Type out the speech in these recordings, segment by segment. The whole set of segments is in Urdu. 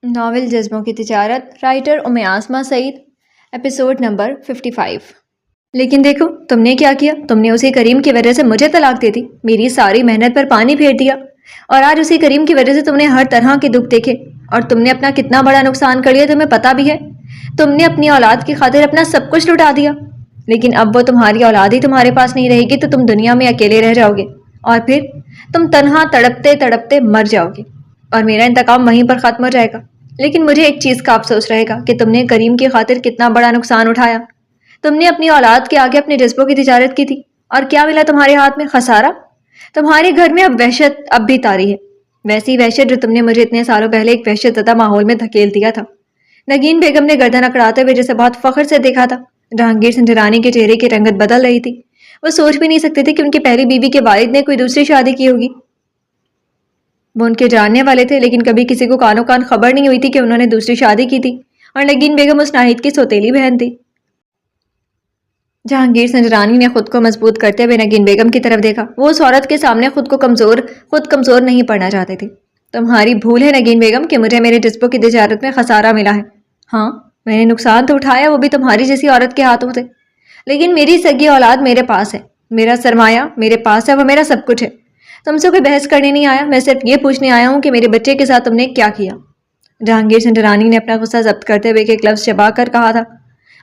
ناول جذبوں کی تجارت، رائٹر عاسمہ سعید، ایپیسوڈ نمبر 55۔ لیکن دیکھو تم نے کیا کیا، تم نے اسی کریم کی وجہ سے مجھے طلاق دے دی، میری ساری محنت پر پانی پھیر دیا، اور آج اسی کریم کی وجہ سے تم نے ہر طرح کے دکھ دیکھے، اور تم نے اپنا کتنا بڑا نقصان کر لیا تمہیں پتہ بھی ہے۔ تم نے اپنی اولاد کی خاطر اپنا سب کچھ لٹا دیا، لیکن اب وہ تمہاری اولاد ہی تمہارے پاس نہیں رہے گی تو تم دنیا میں اکیلے رہ جاؤ گے، اور پھر تم تنہا تڑپتے تڑپتے مر جاؤ گے، اور میرا انتقام وہیں پر ختم ہو جائے گا۔ لیکن مجھے ایک چیز کا افسوس رہے گا کہ تم نے کریم کی خاطر کتنا بڑا نقصان اٹھایا۔ تم نے اپنی اولاد کے آگے اپنے جذبوں کی تجارت کی تھی، اور کیا ملا تمہارے ہاتھ میں؟ خسارہ۔ تمہارے گھر میں اب وحشت اب بھی طاری ہے، ویسی وحشت جو تم نے مجھے اتنے سالوں پہلے ایک وحشت زدہ ماحول میں دھکیل دیا تھا۔ نگین بیگم نے گردن اکڑاتے ہوئے جسے بہت فخر سے دیکھا تھا۔ جہانگیر سنجرانی کے چہرے کی رنگت بدل رہی تھی، وہ سوچ بھی نہیں سکتے تھے کہ ان کی پہلی بیوی کے والد نے کوئی دوسری شادی کی ہوگی۔ وہ ان کے جاننے والے تھے، لیکن کبھی کسی کو کانوں کان خبر نہیں ہوئی تھی کہ انہوں نے دوسری شادی کی تھی، اور نگین بیگم اس ناہید کی سوتیلی بہن تھی۔ جہانگیر سنجرانی نے خود کو مضبوط کرتے ہوئے نگین بیگم کی طرف دیکھا۔ وہ اس عورت کے سامنے خود کمزور نہیں پڑنا چاہتے تھے۔ تمہاری بھول ہے نگین بیگم کہ مجھے میرے جذبوں کی تجارت میں خسارہ ملا ہے۔ ہاں، میں نے نقصان تو اٹھایا، وہ بھی تمہاری جیسی عورت کے ہاتھوں سے، لیکن میری سگی اولاد میرے پاس ہے، میرا سرمایہ میرے پاس ہے، وہ میرا سب کچھ ہے۔ تم سے کوئی بحث کرنے نہیں آیا، میں صرف یہ پوچھنے آیا ہوں کہ میرے بچے کے ساتھ تم نے کیا کیا۔ جہانگیر سنجرانی نے اپنا غصہ ضبط کرتے ہوئے ایک لفظ چبا کر کہا تھا،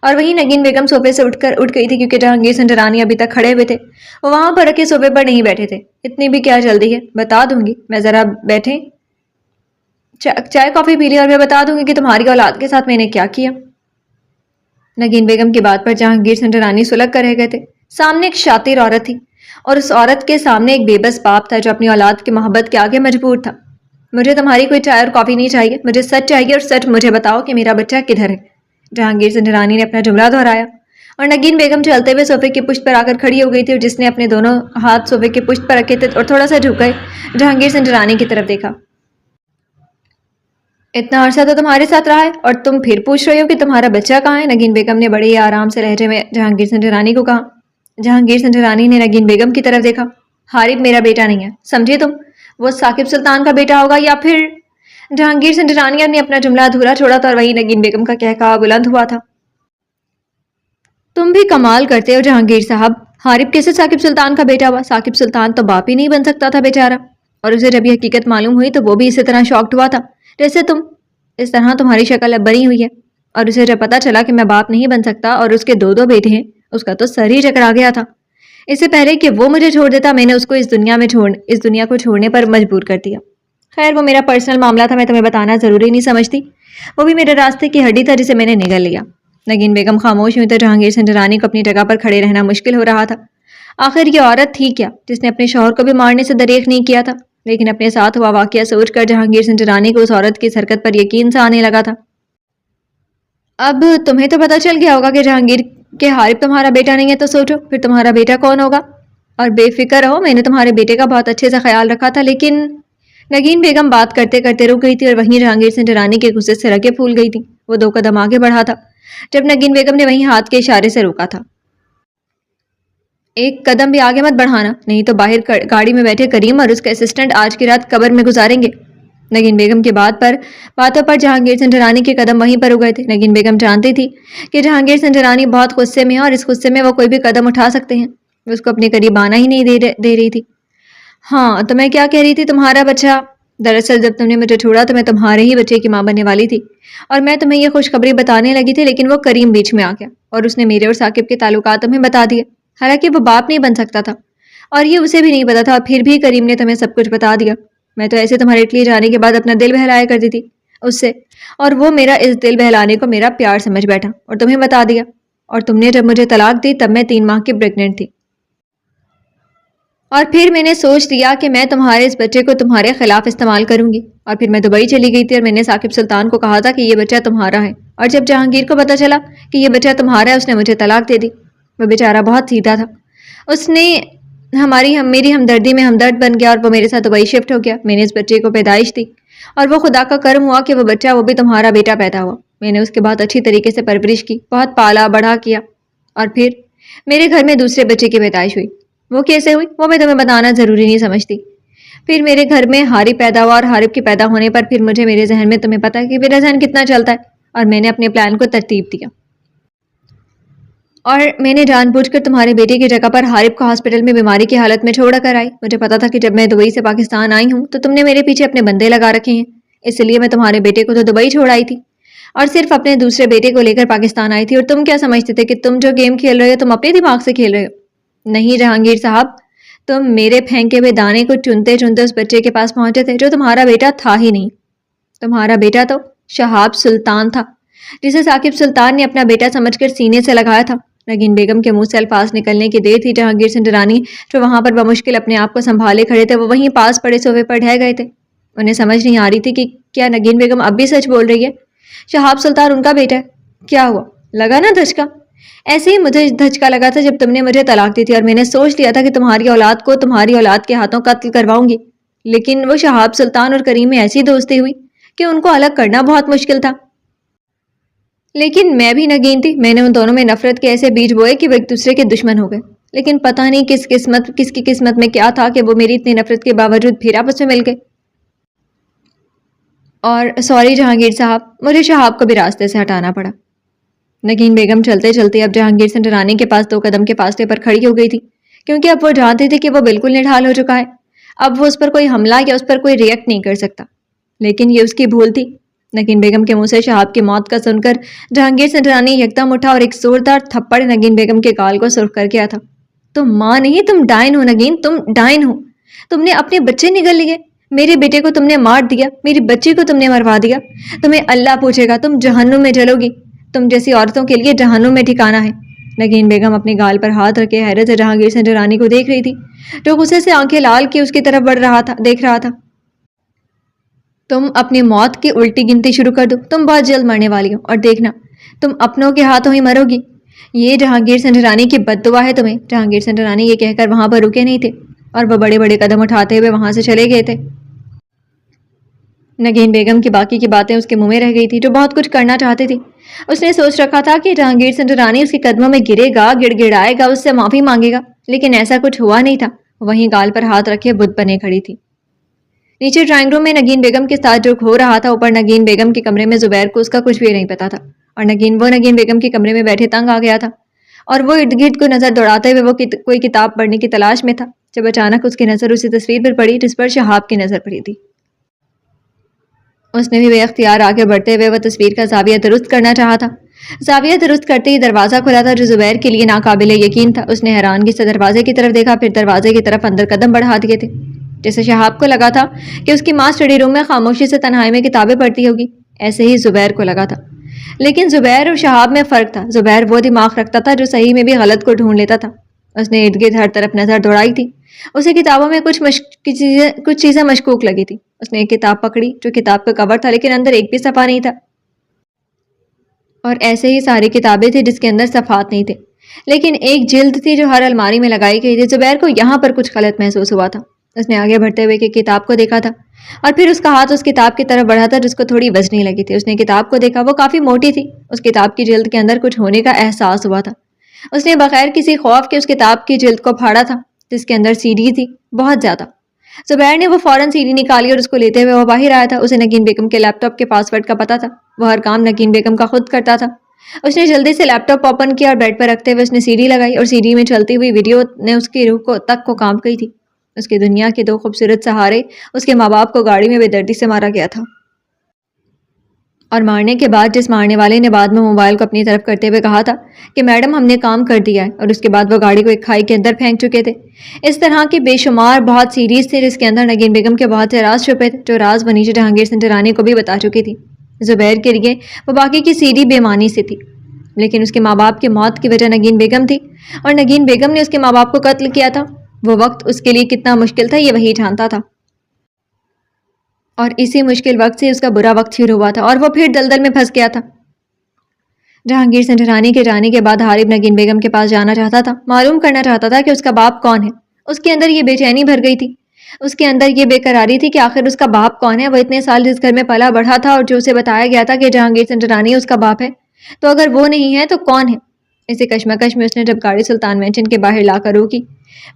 اور وہیں نگین بیگم صوفے سے اٹھ گئی تھی، کیونکہ جہانگیر سنجرانی ابھی تک کھڑے ہوئے تھے، وہ وہاں پر رکھے صوفے پر نہیں بیٹھے تھے۔ اتنی بھی کیا جلدی ہے، بتا دوں گی، میں ذرا بیٹھیں، چائے کافی پی لی اور میں بتا دوں گی کہ تمہاری اولاد کے ساتھ میں نے کیا کیا۔ نگین بیگم کی بات پر جہانگیر سنجرانی سلگ کر رہ گئے تھے۔ سامنے ایک شاطر عورت تھی، اور اس عورت کے سامنے ایک بے بس باپ تھا جو اپنی اولاد کی محبت کے آگے مجبور تھا۔ مجھے تمہاری کوئی چائے اور کافی نہیں چاہیے، مجھے سچ چاہیے، اور سچ مجھے بتاؤ کہ میرا بچہ کدھر ہے۔ جہانگیر سنجرانی نے اپنا جملہ دہرایا، اور نگین بیگم چلتے ہوئے صوفے کی پشت پر آ کر کھڑی ہو گئی تھی، اور جس نے اپنے دونوں ہاتھ صوفے کی پشت پر رکھے تھے اور تھوڑا سا جھک گئے جہانگیر سنجرانی کی طرف دیکھا۔ اتنا عرصہ تو تمہارے ساتھ رہا ہے، اور تم پھر پوچھ رہے ہو کہ تمہارا بچہ کہاں ہے؟ نگین بیگم نے بڑے ہی آرام سے لہجے میں جہانگیر سنجرانی کو کہا۔ جہانگیر سنجرانی نے نگین بیگم کی طرف دیکھا۔ حارب میرا بیٹا نہیں ہے، سمجھے تم؟ وہ ثاقب سلطان کا بیٹا ہوگا، یا پھر… جہانگیر سنجرانی نے اپنا جملہ ادھورا چھوڑا تھا، اور وہی نگین بیگم کا قہقہہ بلند ہوا تھا۔ تم بھی کمال کرتے ہو جہانگیر صاحب، حارب کیسے ثاقب سلطان کا بیٹا ہوا؟ ثاقب سلطان تو باپ ہی نہیں بن سکتا تھا بیچارہ، اور اسے جب یہ حقیقت معلوم ہوئی تو وہ بھی اسی طرح شاکڈ ہوا تھا جیسے تم۔ اس طرح تمہاری شکل اب بنی ہوئی ہے، اور اسے جب پتا چلا کہ میں باپ نہیں بن سکتا اور اس کے دو بیٹے ہیں، اس کا تو سر ہی چکرا گیا تھا۔ اس سے پہلے کہ وہ مجھے چھوڑ دیتا، میں نے اس کو اس دنیا کو چھوڑنے پر مجبور کر دیا۔ خیر، وہ میرا پرسنل معاملہ تھا، میں تمہیں بتانا ضروری نہیں سمجھتی، وہ بھی میرے راستے کی ہڈی تھا جسے میں نے نگل لیا۔ نگین بیگم خاموش ہوئی تو جہانگیر سنجرانی کو اپنی جگہ پر کھڑے رہنا مشکل ہو رہا تھا۔ آخر یہ عورت تھی کیا جس نے اپنے شوہر کو بھی مارنے سے دریغ نہیں کیا تھا؟ لیکن اپنے ساتھ ہوا واقعہ سوچ کر جہانگیر سنجرانی کو اس عورت کی حرکت پر یقین سا آنے لگا تھا۔ اب تمہیں تو پتہ چل گیا ہوگا کہ جہانگیر کے حارب تمہارا بیٹا نہیں ہے، تو سوچو پھر تمہارا بیٹا کون ہوگا؟ اور بے فکر رہو، میں نے تمہارے بیٹے کا بہت اچھے سے خیال رکھا تھا، لیکن… نگین بیگم بات کرتے کرتے رک گئی تھی، اور وہیں جہانگیر سنجرانی کے غصے سے رگیں پھول گئی تھیں۔ وہ 2 قدم آگے بڑھا تھا جب نگین بیگم نے وہیں ہاتھ کے اشارے سے روکا تھا۔ ایک قدم بھی آگے مت بڑھانا، نہیں تو باہر گاڑی میں بیٹھے کریم اور اس کے اسسٹنٹ آج کی رات قبر میں گزاریں گے۔ نگین بیگم کی باتوں پر جہانگیر سنجرانی کے قدم وہیں پر رک گئے تھے۔ نگین بیگم جانتی تھی کہ جہانگیر سنجرانی بہت غصے میں ہے، اور اس غصے میں وہ کوئی بھی قدم اٹھا سکتے ہیں۔ اس کو اپنے قریب آنا ہی نہیں دے رہی تھی۔ ہاں، تو میں کیا کہہ رہی تھی، تمہارا بچہ… دراصل جب تم نے مجھے چھوڑا تو میں تمہارے ہی بچے کی ماں بننے والی تھی، اور میں تمہیں یہ خوشخبری بتانے لگی تھی، لیکن وہ کریم بیچ میں آ گیا، اور اس نے میرے اور ثاقب کے تعلقات تمہیں بتا دیے، حالانکہ وہ باپ نہیں بن سکتا تھا، اور یہ اسے بھی نہیں پتا تھا، اور پھر بھی کریم نے تمہیں سب کچھ بتا دیا۔ میں تو ایسے تمہارے اٹلی جانے کے بعد اپنا دل بہلایا کرتی تھی اس سے، اور وہ میرا اس دل بہلانے کو میرا پیار سمجھ بیٹھا اور تمہیں بتا دیا، اور تم نے جب مجھے طلاق دی تب میں 3 ماہ کی پریگننٹ تھی، اور پھر میں نے سوچ لیا کہ میں تمہارے اس بچے کو تمہارے خلاف استعمال کروں گی، اور پھر میں دبئی چلی گئی تھی، اور میں نے ثاقب سلطان کو کہا تھا کہ یہ بچہ تمہارا ہے، اور جب جہانگیر کو پتا چلا کہ یہ بچہ تمہارا ہے، اس نے مجھے طلاق دے دی۔ وہ بیچارہ بہت سیدھا تھا، اس نے میری ہمدردی میں ہمدرد بن گیا، اور وہ میرے ساتھ دبئی شفٹ ہو گیا۔ میں نے اس بچے کو پیدائش دی، اور وہ خدا کا کرم ہوا کہ وہ بچہ، وہ بھی تمہارا بیٹا پیدا ہوا۔ میں نے اس کے بعد اچھی طریقے سے پرورش کی، بہت پالا بڑا کیا، اور پھر میرے گھر میں دوسرے بچے کی پیدائش ہوئی۔ وہ کیسے ہوئی وہ میں تمہیں بتانا ضروری نہیں سمجھتی۔ پھر میرے گھر میں حارب پیدا ہوا اور حارب کے پیدا ہونے پر پھر مجھے میرے ذہن میں تمہیں پتہ ہے کہ میرا ذہن کتنا چلتا ہے، اور میں نے اپنے پلان کو ترتیب دیا اور میں نے جان بوجھ کر تمہارے بیٹے کی جگہ پر حارب کو ہاسپٹل میں بیماری کی حالت میں چھوڑ کر آئی۔ مجھے پتا تھا کہ جب میں دبئی سے پاکستان آئی ہوں تو تم نے میرے پیچھے اپنے بندے لگا رکھے ہیں، اس لیے میں تمہارے بیٹے کو تو دبئی چھوڑ آئی تھی اور صرف اپنے دوسرے بیٹے کو لے کر پاکستان آئی تھی۔ اور تم کیا سمجھتے تھے کہ تم جو گیم کھیل رہے ہو تم اپنے دماغ سے کھیل رہے ہو؟ نہیں جہانگیر صاحب، تم میرے پھینکے ہوئے دانے کو چنتے چنتے اس بچے کے پاس پہنچے تھے جو تمہارا بیٹا تھا ہی نہیں۔ تمہارا بیٹا تو شہاب سلطان تھا، جسے ثاقب سلطان نے اپنا بیٹا سمجھ کر سینے سے لگایا تھا۔ نگین بیگم کے منہ سے الفاظ نکلنے کی دیر تھی، جہانگیر سنجرانی جو وہاں پر بمشکل اپنے آپ کو سنبھالے کھڑے تھے وہ وہیں پاس پڑے صوفے پر ڈھہ گئے تھے۔ انہیں سمجھ نہیں آ رہی تھی کہ کیا نگین بیگم اب بھی سچ بول رہی ہے؟ شہاب سلطان ان کا بیٹا ہے؟ کیا ہوا، لگا نا دھچکا؟ ایسے ہی مجھے دھچکا لگا تھا جب تم نے مجھے طلاق دی تھی، اور میں نے سوچ لیا تھا کہ تمہاری اولاد کو تمہاری اولاد کے ہاتھوں قتل کرواؤں گی، لیکن وہ شہاب سلطان اور کریم میں ایسی دوستی ہوئی کہ ان کو الگ کرنا بہت مشکل تھا۔ لیکن میں بھی نگین تھی، میں نے ان دونوں میں نفرت کے ایسے بیج بوئے کہ وہ ایک دوسرے کے دشمن ہو گئے، لیکن پتہ نہیں کس کی قسمت میں کیا تھا کہ وہ میری اتنی نفرت کے باوجود پھر آپس میں مل گئے۔ اور سوری جہانگیر صاحب، مجھے شہاب کو بھی راستے سے ہٹانا پڑا۔ نگین بیگم چلتے چلتے اب جہانگیر سنجرانی کے پاس 2 قدم کے فاصلے پر کھڑی ہو گئی تھی، کیونکہ اب وہ جانتی تھی کہ وہ بالکل نڈھال ہو چکا ہے، اب وہ اس پر کوئی حملہ یا اس پر کوئی ریئیکٹ نہیں کر سکتا۔ لیکن یہ اس کی بھول تھی۔ نگین بیگم کے منہ سے شہاب کی موت کا سن کر جہانگیر سنجرانی یکدم اٹھا اور ایک زوردار تھپڑ نگین بیگم کے گال کو سرخ کر گیا تھا۔ تم ماں نہیں، تم ڈائن ہو نگین، تم ڈائن ہو۔ تم نے اپنے بچے نگل لیے، میرے بیٹے کو تم نے مار دیا، میری بچی کو تم نے مروا دیا۔ تمہیں اللہ پوچھے گا، تم جہنم میں جلو گی، تم جیسی عورتوں کے لیے جہنم میں ٹھکانہ ہے۔ نگین بیگم اپنے گال پر ہاتھ رکھے حیرت سے جہانگیر سنجرانی کو دیکھ رہی تھی، جو غصے سے آنکھیں لال کی اس کی طرف دیکھ رہا تھا۔ تم اپنی موت کی الٹی گنتی شروع کر دو، تم بہت جلد مرنے والی ہو، اور دیکھنا تم اپنوں کے ہاتھوں ہی مرو گی۔ یہ جہانگیر سنجرانی کی بد دعا ہے تمہیں۔ جہانگیر سنجرانی یہ کہہ کر وہاں پر رکے نہیں تھے اور وہ بڑے بڑے قدم اٹھاتے ہوئے وہاں سے چلے گئے تھے۔ نگین بیگم کی باقی کی باتیں اس کے منہ میں رہ گئی تھی، جو بہت کچھ کرنا چاہتی تھی۔ اس نے سوچ رکھا تھا کہ جہانگیر سنجرانی اس کے قدموں میں گرے گا، گڑ گڑائے گا، اس سے معافی مانگے گا، لیکن ایسا کچھ ہوا نہیں تھا۔ وہیں گال پر ہاتھ رکھے بت بنے کھڑی تھی۔ نیچے ڈرائنگ روم میں نگین بیگم کے ساتھ جو ہو رہا تھا، اوپر نگین بیگم کے کمرے میں زبیر کو اس کا کچھ بھی نہیں پتا تھا، اور نگین بیگم کے کمرے میں بیٹھے تنگ آ گیا تھا، اور وہ ارد گرد کو نظر دوڑاتے ہوئے وہ کوئی کتاب پڑھنے کی تلاش میں تھا، جب اچانک اس کی نظر اسی تصویر پر پڑی جس پر شہاب کی نظر پڑی تھی۔ اس نے بھی بے اختیار آگے بڑھتے ہوئے وہ تصویر کا زاویہ درست کرنا چاہا تھا۔ زاویہ درست کرتے ہی دروازہ کھلا تھا، جو زبیر کے لیے ناقابل یقین تھا۔ اس نے حیرانگی سے دروازے کی طرف دیکھا، پھر دروازے کی طرف اندر قدم بڑھا دیے تھے، جیسے شہاب کو لگا تھا کہ اس کی ماں اسٹڈی روم میں خاموشی سے تنہائی میں کتابیں پڑھتی ہوگی، ایسے ہی زبیر کو لگا تھا۔ لیکن زبیر اور شہاب میں فرق تھا۔ زبیر وہ دماغ رکھتا تھا جو صحیح میں بھی غلط کو ڈھونڈ لیتا تھا۔ اس نے ارد گرد ہر طرف نظر دوڑائی تھی، اسے کتابوں میں کچھ چیزیں مشکوک لگی تھی۔ اس نے ایک کتاب پکڑی جو کتاب کا کور تھا، لیکن اندر ایک بھی صفحہ نہیں تھا، اور ایسے ہی ساری کتابیں تھیں جس کے اندر صفحات نہیں تھے، لیکن ایک جلد تھی جو ہر الماری میں لگائی گئی تھی۔ زبیر کو یہاں پر کچھ غلط محسوس ہوا تھا۔ اس نے آگے بڑھتے ہوئے کتاب کو دیکھا تھا، اور پھر اس کا ہاتھ اس کتاب کی طرف بڑھا تھا جس کو تھوڑی وزنی لگی تھی۔ اس نے کتاب کو دیکھا، وہ کافی موٹی تھی۔ اس کتاب کی جلد کے اندر کچھ ہونے کا احساس ہوا تھا۔ اس نے بغیر کسی خوف کے اس کتاب کی جلد کو پھاڑا تھا، جس کے اندر سی ڈی تھی، بہت زیادہ۔ زبیر نے وہ فوراً سی ڈی نکالی اور اس کو لیتے ہوئے وہ باہر آیا تھا۔ اسے نگین بیگم کے لیپ ٹاپ کے پاس ورڈ کا پتہ تھا، وہ ہر کام نگین بیگم کا خود کرتا تھا۔ اس نے جلدی سے لیپ ٹاپ اوپن کیا اور بیڈ پر رکھتے ہوئے اس نے سی ڈی لگائی، اور سی ڈی میں چلتی ہوئی ویڈیو نے اس کی روح تک کو کام کی تھی۔ اس کی دنیا کے 2 خوبصورت سہارے، اس کے ماں باپ کو گاڑی میں بے دردی سے مارا گیا تھا، اور مارنے کے بعد جس مارنے والے نے بعد میں موبائل کو اپنی طرف کرتے ہوئے کہا تھا کہ میڈم ہم نے کام کر دیا ہے، اور اس کے بعد وہ گاڑی کو ایک کھائی کے اندر پھینک چکے تھے۔ اس طرح کے بے شمار بہت سیریز تھے جس کے اندر نگین بیگم کے بہت سے راز چھپے تھے، جو راز وہ نیچے جہانگیر سنجرانی کو بھی بتا چکی تھی۔ زبیر کے لیے وہ باقی کی سی ڈی بے معنی سے تھی، لیکن اس کے ماں باپ کی موت کی وجہ نگین بیگم تھی، اور نگین بیگم نے اس کے ماں باپ کو قتل کیا تھا۔ وہ وقت اس کے لیے کتنا مشکل تھا یہ وہی جانتا تھا، اور اسی مشکل وقت سے اس کا برا وقت شروع ہوا تھا، اور وہ پھر دلدل میں پھنس گیا تھا۔ جہانگیر سنجرانی کے جانے کے بعد حارب نگین بیگم کے پاس جانا چاہتا تھا، معلوم کرنا چاہتا تھا کہ اس کا باپ کون ہے۔ اس کے اندر یہ بے چینی بھر گئی تھی، اس کے اندر یہ بے قراری تھی کہ آخر اس کا باپ کون ہے۔ وہ اتنے سال جس گھر میں پلا بڑھا تھا اور جو اسے بتایا گیا تھا کہ جہانگیر سنجرانی اس کا باپ ہے، تو اگر وہ نہیں ہے تو کون ہے؟ اسی کشمکش میں اس نے جب گاڑی سلطان مینشن کے باہر لا کر روکی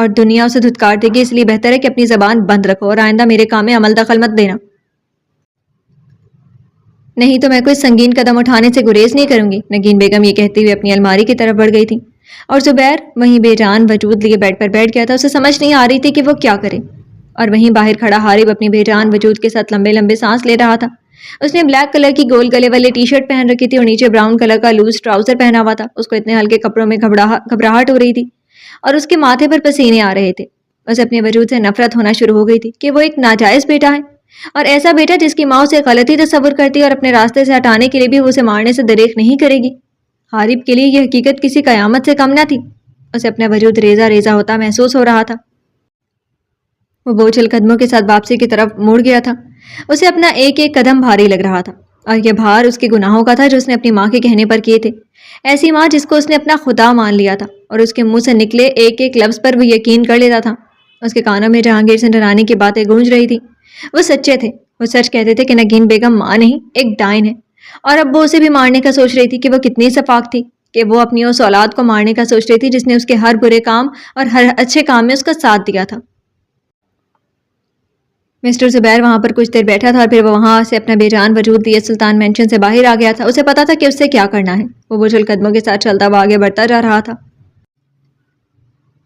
اور دنیا اسے دھتکار دے گی، اس لیے بہتر ہے کہ اپنی زبان بند رکھو اور آئندہ میرے کام میں عمل دخل مت دینا، نہیں تو میں کوئی سنگین قدم اٹھانے سے گریز نہیں کروں گی۔ نگین بیگم یہ کہتی ہوئے اپنی الماری کی طرف بڑھ گئی تھی اور زبیر وہیں بے جان وجود لیے بیڈ پر بیٹھ گیا تھا۔ اسے سمجھ نہیں آ رہی تھی کہ وہ کیا کرے، اور وہیں باہر کھڑا حارب اپنی بے جان وجود کے ساتھ لمبے لمبے سانس لے رہا تھا۔ اس نے بلیک کلر کی گول گلے والی ٹی شرٹ پہن رکھی تھی اور نیچے براؤن کلر کا لوز ٹراؤزر پہنا ہوا تھا۔ اس کو اتنے ہلکے کپڑوں میں گھبراہٹ ہو رہی تھی اور اس کے ماتھے پر پسینے آ رہے تھے۔ اسے اپنے وجود سے نفرت ہونا شروع ہو گئی تھی کہ وہ ایک ناجائز بیٹا ہے، اور ایسا بیٹا جس کی ماں اسے غلطی تصور کرتی ہے اور اپنے راستے سے ہٹانے کے لیے بھی وہ اسے مارنے سے دریغ نہیں کرے گی۔ حارب کے لیے یہ حقیقت کسی قیامت سے کم نہ تھی۔ اسے اپنا وجود ریزہ ریزہ ہوتا محسوس ہو رہا تھا۔ وہ بوجھل قدموں کے ساتھ واپسی کی طرف مڑ گیا تھا۔ اسے اپنا ایک ایک قدم بھاری لگ رہا تھا، اور یہ بھار اس کے گناہوں کا تھا جو اس نے اپنی ماں کے کہنے پر کیے تھے۔ ایسی ماں جس کو اس نے اپنا خدا مان لیا تھا، اور اس کے منہ سے نکلے ایک ایک لفظ پر وہ یقین کر لیتا تھا۔ اس کے کانوں میں جہانگیر سنجرانی کی باتیں گونج رہی تھی۔ وہ سچے تھے، وہ سچ کہتے تھے کہ نگین بیگم ماں نہیں، ایک ڈائن ہے، اور اب وہ اسے بھی مارنے کا سوچ رہی تھی کہ وہ کتنی شفاق تھی کہ وہ اپنی اس اولاد کو مارنے کا سوچ رہی تھی جس نے اس کے ہر برے کام اور ہر اچھے کام میں اس کا ساتھ دیا تھا۔ مسٹر زبیر وہاں پر کچھ دیر بیٹھا تھا اور پھر وہ وہاں سے اپنا بے جان وجود لیے سلطان مینشن سے باہر آ گیا تھا۔ اسے پتا تھا کہ اس سے کیا کرنا ہے۔ وہ بوجھل قدموں کے ساتھ چلتا ہوا آگے بڑھتا جا رہا تھا۔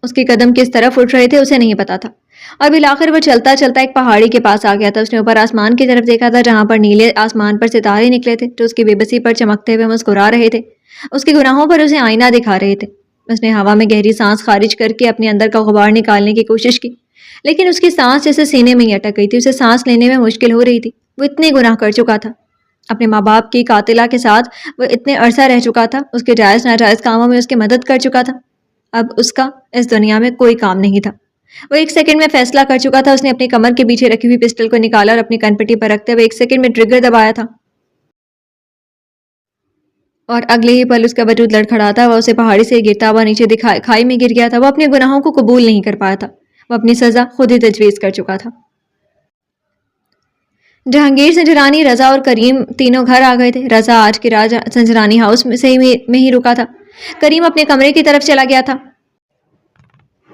اس کے قدم کس طرف اٹھ رہے تھے اسے نہیں پتا تھا، اور بالآخر وہ چلتا چلتا ایک پہاڑی کے پاس آ گیا تھا۔ اس نے اوپر آسمان کی طرف دیکھا تھا جہاں پر نیلے آسمان پر ستارے نکلے تھے جو اس کی بے بسی پر چمکتے ہوئے مسکرا رہے تھے، اس کے گناہوں پر اسے آئینہ دکھا رہے تھے۔ اس نے ہوا میں گہری سانس خارج کر کے اپنے اندر کا غبار نکالنے کی کوشش کی، لیکن اس کی سانس جیسے سینے میں ہی اٹک گئی تھی۔ اسے سانس لینے میں مشکل ہو رہی تھی۔ وہ اتنے گناہ کر چکا تھا، اپنے ماں باپ کی قاتلہ کے ساتھ وہ اتنے عرصہ رہ چکا تھا، اس کے جائز ناجائز کاموں میں اس کی مدد کر چکا تھا۔ اب اس کا اس دنیا میں کوئی کام نہیں تھا۔ وہ ایک سیکنڈ میں فیصلہ کر چکا تھا۔ اس نے اپنی کمر کے پیچھے رکھی ہوئی پسٹل کو نکالا اور اپنی کن پٹی پر رکھتے ہوئے ایک سیکنڈ میں ٹریگر دبایا تھا، اور اگلے ہی پل اس کا وجود لڑکھڑاتا ہوا اسے پہاڑی سے گرتا ہوا نیچے کھائی میں گر گیا تھا۔ وہ اپنے گناہوں کو قبول نہیں کر پایا تھا، وہ اپنی سزا خود ہی تجویز کر چکا تھا۔ جہانگیر سنجرانی، رضا اور کریم تینوں گھر آ گئے تھے۔ رضا آج کے راج سنجرانی ہاؤس میں ہی رکا تھا۔ کریم اپنے کمرے کی طرف چلا گیا تھا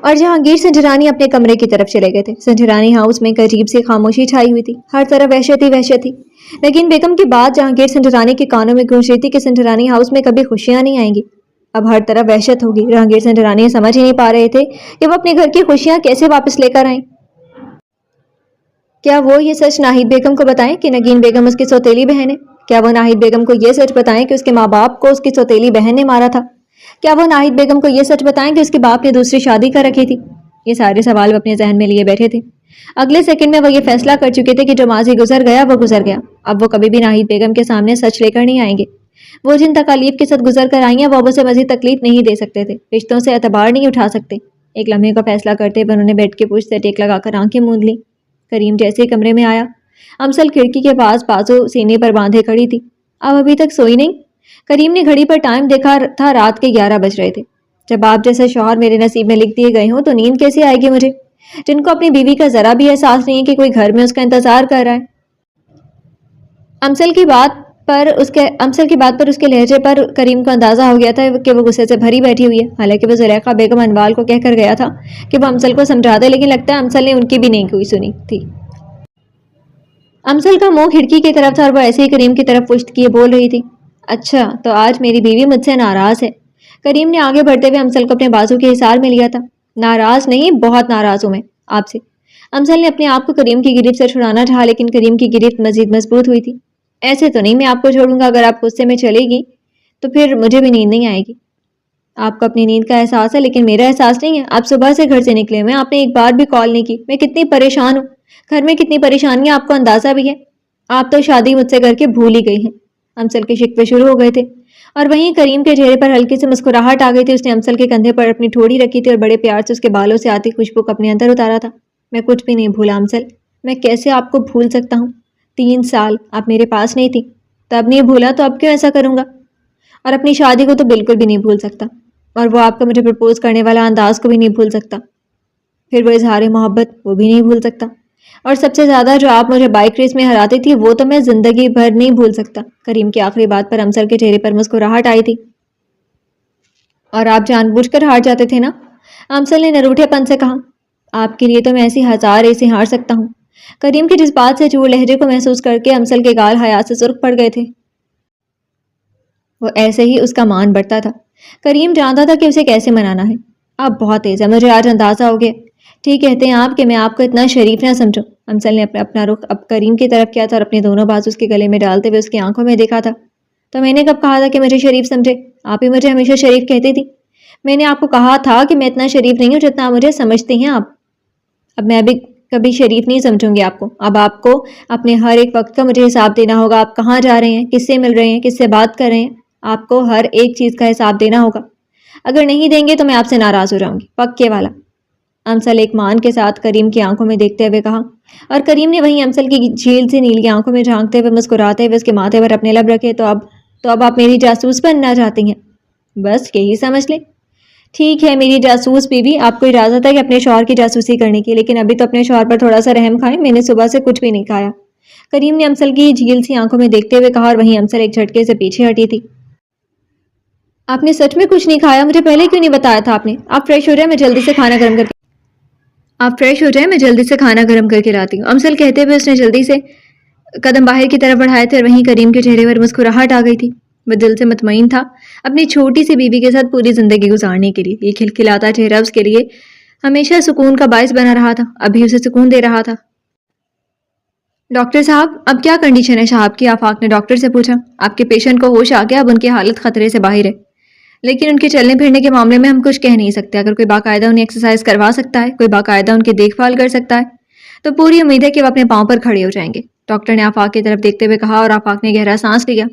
اور جہانگیر سنجرانی اپنے کمرے کی طرف چلے گئے تھے۔ سنجرانی ہاؤس میں ایک عجیب سی خاموشی چھائی ہوئی تھی، ہر طرف وحشت ہی وحشت تھی۔ لیکن بیگم کی بات جہانگیر سنجرانی کے کانوں میں گونج رہی تھی کہ سنجرانی ہاؤس میں کبھی خوشیاں نہیں آئیں گی، اب ہر طرف وحشت ہوگی۔ جہانگیر سنجرانی سمجھ ہی نہیں پا رہے تھے کہ وہ اپنے گھر کی خوشیاں کیسے واپس لے کر آئیں۔ کیا وہ یہ سچ ناہید بیگم کو بتائیں کہ نگین بیگم اس کی سوتیلی بہن ہے؟ کیا وہ ناہید بیگم کو یہ سچ بتائیں کہ اس کے ماں باپ کو اس کی سوتیلی بہن نے مارا تھا؟ کیا وہ ناہید بیگم کو یہ سچ بتائیں کہ اس کے باپ نے دوسری شادی کر رکھی تھی؟ یہ سارے سوال وہ اپنے ذہن میں لیے بیٹھے تھے۔ اگلے سیکنڈ میں وہ یہ فیصلہ کر چکے تھے کہ جو ماضی گزر گیا وہ گزر گیا، اب وہ کبھی بھی ناہید بیگم کے سامنے سچ لے کر نہیں آئیں گے۔ وہ جن تکالیف کے ساتھ گزر کر آئی ہیں وہ اب اسے مزید تکلیف نہیں دے سکتے تھے، رشتوں سے اعتبار نہیں اٹھا سکتے۔ ایک لمحے کا فیصلہ کرتے ہوئے انہوں نے بیڈ کے پشت سے ٹیک لگا کر آنکھیں موند لیں۔ کریم جیسے کمرے میں آیا، امسل کھڑکی کے پاس بازو سینے پر باندھے کھڑی تھی۔ اب ابھی تک سوئی نہیں؟ کریم نے گھڑی پر ٹائم دیکھا تھا، رات کے 11 بج رہے تھے۔ جب آپ جیسے شوہر میرے نصیب میں لکھ دیے گئے ہوں تو نیند کیسے آئے گی مجھے، جن کو اپنی بیوی کا ذرا بھی احساس نہیں ہے کہ کوئی گھر میں اس کا انتظار کر رہا ہے۔ امسل کی بات پر اس کے لہجے پر کریم کو اندازہ ہو گیا تھا کہ وہ غصے سے بھری بیٹھی ہوئی ہے۔ حالانکہ وہ زلیخا بیگم انوال کو کہہ کر گیا تھا کہ وہ امسل کو سمجھا دے، لیکن لگتا ہے امسل نے ان کی بھی نہیں کوئی سنی تھی۔ امسل کا منہ کھڑکی کی طرف تھا اور وہ ایسے ہی کریم کی طرف پشت کیے بول رہی تھی، اچھا تو آج میری بیوی مجھ سے ناراض ہے۔ کریم نے آگے بڑھتے ہوئے امسل کو اپنے بازو کے حصار میں لیا تھا۔ ناراض نہیں، بہت ناراض ہوں میں آپ سے۔ امسل نے اپنے آپ کو کریم کی گرفت سے چھڑانا چاہا، لیکن کریم کی گرفت مزید مضبوط ہوئی تھی۔ ایسے تو نہیں میں آپ کو چھوڑوں گا، اگر آپ غصے میں چلے گی تو پھر مجھے بھی نیند نہیں آئے گی۔ آپ کو اپنی نیند کا احساس ہے لیکن میرا احساس نہیں ہے۔ آپ صبح سے گھر سے نکلے ہوئے، آپ نے ایک بار بھی کال نہیں کی۔ میں کتنی پریشان ہوں، گھر میں کتنی پریشانیاں آپ کو اندازہ بھی ہے۔ آپ تو شادی مجھ سے کر کے بھول ہی گئی ہیں۔ امسل کے شکوے شروع ہو گئے تھے، اور وہیں کریم کے چہرے پر ہلکی سی مسکراہٹ آ گئی تھی۔ اس نے امسل کے کندھے پر اپنی ٹھوڑی رکھی تھی اور بڑے پیار سے اس کے بالوں سے آتی خوشبو کو اپنے اندر اتارا تھا۔ میں کچھ بھی نہیں بھولا امسل، میں کیسے آپ کو بھول سکتا ہوں؟ 3 سال آپ میرے پاس نہیں تھی، تب نہیں بھولا تو اب کیوں ایسا کروں گا؟ اور اپنی شادی کو تو بالکل بھی نہیں بھول سکتا، اور وہ آپ کا مجھے پرپوز کرنے والا انداز کو بھی نہیں بھول سکتا، پھر وہ اظہار محبت وہ بھی نہیں بھول سکتا، اور سب سے زیادہ جو آپ مجھے بائک ریس میں ہراتی تھی وہ تو میں زندگی بھر نہیں بھول سکتا۔ کریم کی آخری بات پر امسل کے چہرے پر مسکراہٹ آئی تھی۔ اور آپ جان بوجھ کر ہار جاتے تھے نا؟ امسل نے نروٹھے پن سے کہا۔ آپ کے لیے تو میں ایسی ہزار ریسیں ہار سکتا ہوں۔ کریم کے جذبات سے چور لہجے کو محسوس کر کے امسل کے گال حیا سے سرخ پڑ گئے تھے۔ وہ ایسے ہی اس کا مان بڑھتا تھا۔ کریم جانتا تھا کہ اسے کیسے منانا ہے۔ آپ بہت تیز ہے، مجھے آج اندازہ ہو گیا۔ ٹھیک کہتے ہیں آپ کہ میں آپ کو اتنا شریف نہ سمجھوں۔ امسل نے اپنا رخ اب کریم کی طرف کیا تھا اور اپنے دونوں بازو اس کے گلے میں ڈالتے ہوئے اس کی آنکھوں میں دیکھا تھا۔ تو میں نے کب کہا تھا کہ مجھے شریف سمجھے؟ آپ ہی مجھے ہمیشہ شریف کہتی تھی۔ میں نے آپ کو کہا تھا کہ میں اتنا شریف نہیں ہوں جتنا آپ مجھے سمجھتی ہیں آپ۔ اب میں بھی کبھی شریف نہیں سمجھوں گی آپ کو۔ اب آپ کو اپنے ہر ایک وقت کا مجھے حساب دینا ہوگا۔ آپ کہاں جا رہے ہیں، کس سے مل رہے ہیں، کس سے بات کر رہے ہیں، آپ کو ہر ایک چیز کا حساب دینا ہوگا۔ اگر نہیں دیں گے تو میں آپ سے ناراض ہو جاؤں گی، پکے والا۔ امسل ایک مان کے ساتھ کریم کی آنکھوں میں دیکھتے ہوئے کہا، اور کریم نے وہیں امسل کی جھیل سے نیلی آنکھوں میں جھانکتے ہوئے مسکراتے ہوئے اس کے ماتھے پر اپنے لب رکھے۔ تو اب آپ میری جاسوس بننا چاہتی ہیں؟ بس یہی سمجھ لیں۔ ٹھیک ہے میری جاسوس بیوی، آپ کو اجازت ہے کہ اپنے شوہر کی جاسوسی کرنے کی، لیکن ابھی تو اپنے شوہر پر تھوڑا سا رحم کھائیں، میں نے صبح سے کچھ بھی نہیں کھایا، کریم نے امسل کی جھیل سی آنکھوں میں دیکھتے ہوئے کہا، اور وہیں امسل ایک جھٹکے سے پیچھے ہٹی تھی۔ آپ نے سچ میں کچھ نہیں کھایا؟ مجھے پہلے کیوں نہیں بتایا تھا آپ نے؟ آپ فریش ہو جائیں، میں جلدی سے کھانا گرم کر کے لاتی ہوں۔ امسل کہتے ہوئے اس نے جلدی سے قدم باہر کی طرف بڑھائے تھے اور وہیں کریم کے چہرے پر مسکراہٹ آ گئی تھی۔ وہ دل سے مطمئن تھا اپنی چھوٹی سی بیوی کے ساتھ پوری زندگی گزارنے کے لیے۔ یہ کھلکھلاتا چہرہ اس کے لیے ہمیشہ سکون کا باعث بنا رہا تھا، ابھی اسے سکون دے رہا تھا۔ ڈاکٹر صاحب اب کیا کنڈیشن ہے شہاب کی؟ آفاق نے ڈاکٹر سے پوچھا۔ آپ کے پیشنٹ کو ہوش آ گیا، اب ان کی حالت خطرے سے باہر ہے، لیکن ان کے چلنے پھرنے کے معاملے میں ہم کچھ کہہ نہیں سکتے۔ اگر کوئی باقاعدہ انہیں ایکسرسائز کروا سکتا ہے، کوئی باقاعدہ ان کی دیکھ بھال کر سکتا ہے، تو پوری امید ہے کہ وہ اپنے پاؤں پر کھڑے ہو جائیں گے، ڈاکٹر نے آفاق کی طرف دیکھتے ہوئے کہا، اور آفاق نے گہرا سانس لیا۔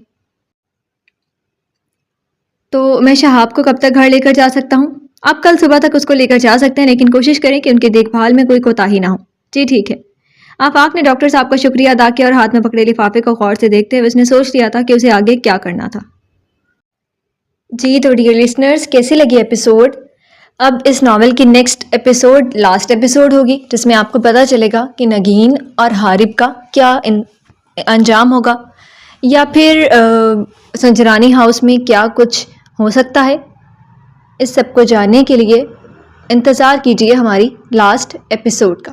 تو میں شہاب کو کب تک گھر لے کر جا سکتا ہوں؟ آپ کل صبح تک اس کو لے کر جا سکتے ہیں، لیکن کوشش کریں کہ ان کی دیکھ بھال میں کوئی کوتاہی نہ ہو۔ جی ٹھیک ہے۔ آفاق نے ڈاکٹر صاحب کا شکریہ ادا کیا اور ہاتھ میں پکڑے لفافے کو غور سے دیکھتے ہوئے اس نے سوچ لیا تھا کہ اسے آگے کیا کرنا تھا۔ جی تو ڈیئر لسنرز، کیسے لگی ایپیسوڈ؟ اب اس ناول کی نیکسٹ ایپیسوڈ لاسٹ ایپیسوڈ ہوگی، جس میں آپ کو پتہ چلے گا کہ نگین اور حارب کا کیا انجام ہوگا، یا پھر سنجرانی ہاؤس میں کیا کچھ ہو سکتا ہے۔ اس سب کو جاننے کے لیے انتظار کیجیے ہماری لاسٹ ایپیسوڈ کا۔